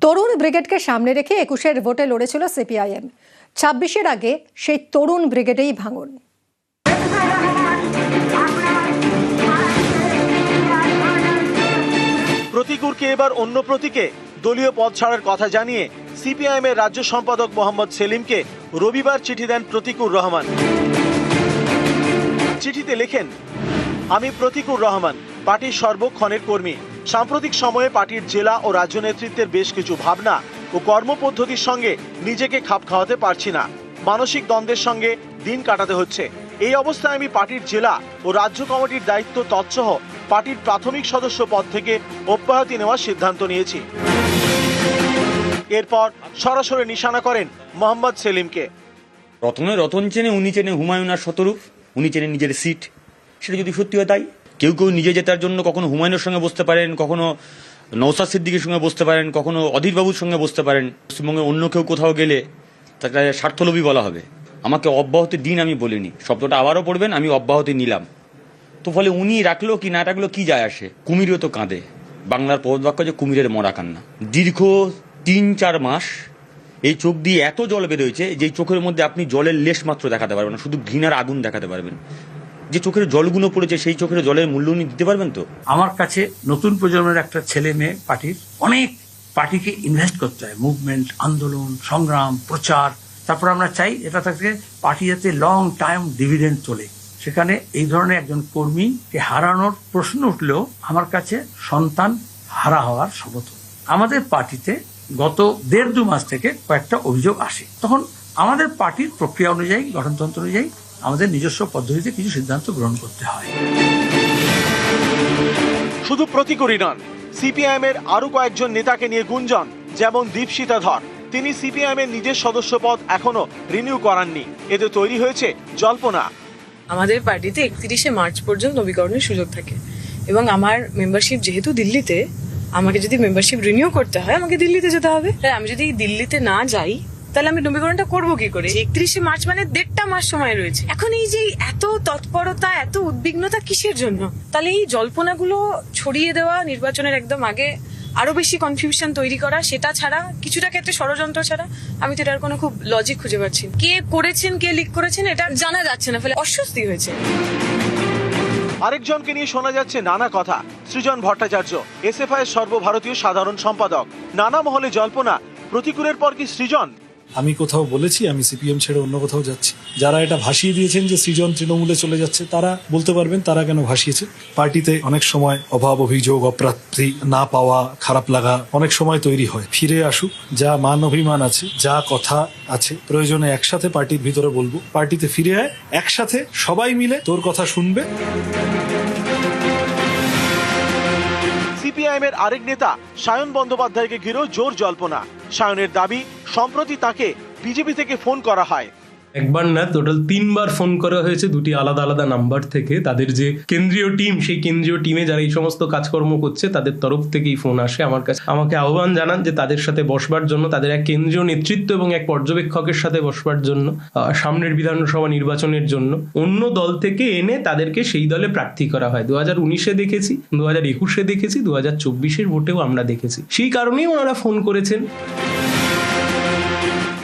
তরুণ ব্রিগেডকে সামনে রেখে ২১-এর ভোটে লড়েছিল সিপিআইএম। ২৬-এর আগে সেই তরুণ ব্রিগেডেই ভাঙন। প্রতীকুরকে এবার অন্য প্রতীকে দলীয় পদ ছাড়ার কথা জানিয়ে সিপিআইএম এর রাজ্য সম্পাদক মোহাম্মদ সেলিমকে রবিবার চিঠি দেন প্রতীকুর রহমান। চিঠিতে লেখেন, আমি প্রতীকুর রহমান, পার্টির সর্বক্ষণের কর্মী। সাম্প্রতিক সময়ে পার্টির জেলা ও রাজ্য নেতৃত্বের বেশ কিছু ভাবনা ও কর্মপদ্ধতির সঙ্গে নিজেকে খাপ খাওয়াতে পারছি না। মানসিক দ্বন্দ্বের সঙ্গে দিন কাটাতে হচ্ছে। এই অবস্থায় আমি পার্টির জেলা ও রাজ্য কমিটির দায়িত্ব তৎসহ পার্টির প্রাথমিক সদস্য পদ থেকে অব্যাহতি নেওয়ার সিদ্ধান্ত নিয়েছি। এরপর সরাসরি নিশানা করেন মোহাম্মদ সেলিমকে। প্রথমে রতন চেনে, উনি চেনে হুমায়ুন আর শতরূপ, উনি চেনে নিজের সিট। সেটা যদি সত্যি হয় তাই। কেউ কেউ নিজে জেতার জন্য কখনো হুমায়ুনের সঙ্গে বসতে পারেন, কখনো নওশাদ সিদ্দিকীর সঙ্গে বসতে পারেন, কখনো অধীরবাবুর সঙ্গে বসতে পারেন। পশ্চিমবঙ্গে অন্য কেউ কোথাও গেলে তাকে স্বার্থলোভী বলা হবে। আমাকে অব্যাহতি দিন আমি বলিনি, শব্দটা আবারও পড়বেন, আমি অব্যাহতি নিলাম। তো ফলে উনি রাখলো কি না রাখলো কি যায় আসে? কুমিরও তো কাঁদে। বাংলার প্রবাদ বাক্য যে কুমিরের মরা কান্না। দীর্ঘ ৩-৪ মাস এই চোখ দিয়ে এত জল বেরোয়েছে যে চোখের মধ্যে আপনি জলের লেশ মাত্র দেখাতে পারবেন না, শুধু ঘৃণার আগুন দেখাতে পারবেন। যে চোখের জলগুলো পড়েছে সেই চোখের জলের মূল্য উনি দিতে পারবেন তো? আমার কাছে নতুন প্রজন্মের একটা ছেলে মেয়ে পার্টির অনেক পার্টিকে ইনভেস্ট করতে হয়, মুভমেন্ট, আন্দোলন, সংগ্রাম, প্রচার। তারপর আমরা চাই এটা থেকে পার্টি যাতে লং টাইম ডিভিডেন্ড তোলে। সেখানে এই ধরনের একজন কর্মীকে হারানোর প্রশ্ন উঠলেও আমার কাছে সন্তান হারা হওয়ার সমতুল্য। আমাদের পার্টিতে গত ১.৫-২ মাস থেকে কয়েকটা অভিযোগ আসে। তখন আমাদের পার্টির প্রক্রিয়া অনুযায়ী, গঠনতন্ত্র অনুযায়ী আমাদের নিজস্ব পদ্ধতিতে কিছু সিদ্ধান্ত গ্রহণ করতে হয়। শুধু প্রতীকুরই নন, সিপিআইএম এর আরো কয়েকজন নেতাকে নিয়ে গুঞ্জন, যেমন দীপশিতা ধর। তিনি সিপিআইএম এর নিজের সদস্য পদ এখনো রিনিউ করাননি। এতে তৈরি হয়েছে জল্পনা। আমাদের পার্টিতে ৩১শে মার্চ পর্যন্ত নবীকরণের সুযোগ থাকে এবং আমার মেম্বারশিপ যেহেতু দিল্লিতে, আমাকে যদি মেম্বারশিপ রিনিউ করতে হয় আমাকে দিল্লিতে যেতে হবে। আমি যদি দিল্লিতে না যাই তাহলে আমি নবীকরণটা করবো কি করে? ৩১শে মার্চ মানে ১.৫ মাস সময় রয়েছে। এখন এই যে এত তৎপরতা, এত উদ্বিগ্নতা কিসের জন্য? তাহলে এই জল্পনাগুলো ছড়িয়ে দেওয়া, নির্বাচনের একদম আগে আরো বেশি কনফিউশন তৈরি করা, সেটা ছাড়া কিছুটা ক্ষেত্রে ষড়যন্ত্র ছাড়া আমি তো এটার কোনো খুব লজিক খুঁজে পাচ্ছি। কে করেছেন, কে লিক করেছেন এটা জানা যাচ্ছে না, ফলে অস্বস্তি হয়েছে। আরেকজনকে নিয়ে শোনা যাচ্ছে নানা কথা। সৃজন ভট্টাচার্য, এসএফআই এর সর্বভারতীয় সাধারণ সম্পাদক। নানা মহলে জল্পনা, প্রতীকুরের পর কি সৃজন? আমি কোথাও বলেছি আমি সিপিএম ছেড়ে অন্য কোথাও যাচ্ছি? যারা এটা ভাসিয়ে দিয়েছেন যে সৃজন তৃণমূলে চলে যাচ্ছে, তারা বলতে পারবেন তারা কেন ভাসিয়েছে। পার্টিতে অনেক সময় অভাব, অভিযোগ, অপ্রাপ্তি, না পাওয়া, খারাপ লাগা অনেক সময় তৈরি হয়। ফিরে আসুক, যা মান অভিমান আছে, যা কথা আছে, প্রয়োজনে একসাথে পার্টির ভিতরে বলবো। পার্টিতে ফিরে আয়, একসাথে সবাই মিলে তোর কথা শুনবে। সিপিআইএম এর আরেক নেতা সায়ন বন্দ্যোপাধ্যায়কে ঘিরেও জোর জল্পনা। সায়নের দাবি, সম্প্রতি তাকে বিজেপি থেকে ফোন করা হয়। একবার না, টোটাল ৩বার ফোন করা হয়েছে, 2টি আলাদা আলাদা নাম্বার থেকে। তাদের যে কেন্দ্রীয় টিম, সেই কেন্দ্রীয় টিমে যারা এই সমস্ত কাজকর্ম করছে তাদের তরফ থেকেই ফোন আসে আমার কাছে। আমাকে আহ্বান জানান যে তাদের সাথে বসবার জন্য, তাদের এক কেন্দ্রীয় নেতৃত্ব এবং এক পর্যবেক্ষকের সাথে বসবার জন্য, সামনের বিধানসভা নির্বাচনের জন্য অন্য দল থেকে এনে তাদেরকে সেই দলে প্রার্থী করা হয়। 2019-এ দেখেছি, 2021-এ দেখেছি, 2024-এর ভোটেও আমরা দেখেছি। সেই কারণেই ওনারা ফোন করেছেন।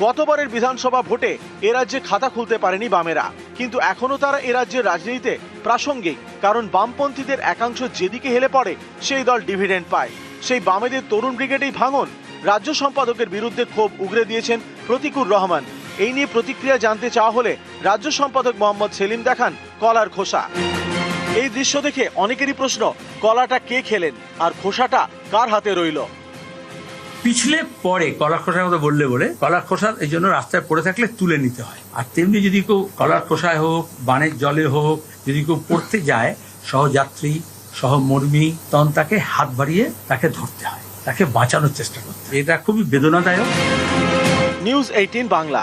গতবারের বিধানসভা ভোটে এ রাজ্যে খাতা খুলতে পারেনি বামেরা, কিন্তু এখনো তারা এ রাজ্যের রাজনীতিতে প্রাসঙ্গিক। কারণ বামপন্থীদের একাংশ যেদিকে হেলে পড়ে সেই দল ডিভিডেন্ড পায়। সেই বামেদের তরুণ ব্রিগেডেই ভাঙন। রাজ্য সম্পাদকের বিরুদ্ধে ক্ষোভ উগরে দিয়েছেন প্রতীকুর রহমান। এই নিয়ে প্রতিক্রিয়া জানতে চাওয়া হলে রাজ্য সম্পাদক মোহাম্মদ সেলিম দেখান কলার খোসা। এই দৃশ্য দেখে অনেকেরই প্রশ্ন, কলাটা কে খেলেন আর খোসাটা কার হাতে রইল? পিছলে পরে কলার খোসার মতো বললে কলার খোসা এই জন্য রাস্তায় পড়ে থাকলে তুলে নিতে হয়। আর তেমনি যদি কেউ কলার খোসায় হোক, বানের জলে হোক, যদি কেউ পড়তে যায়, সহযাত্রী, সহমর্মী, তখন তাকে হাত বাড়িয়ে তাকে ধরতে হয়, তাকে বাঁচানোর চেষ্টা করতে হয়। এটা খুবই বেদনাদায়ক। নিউজ 18 বাংলা।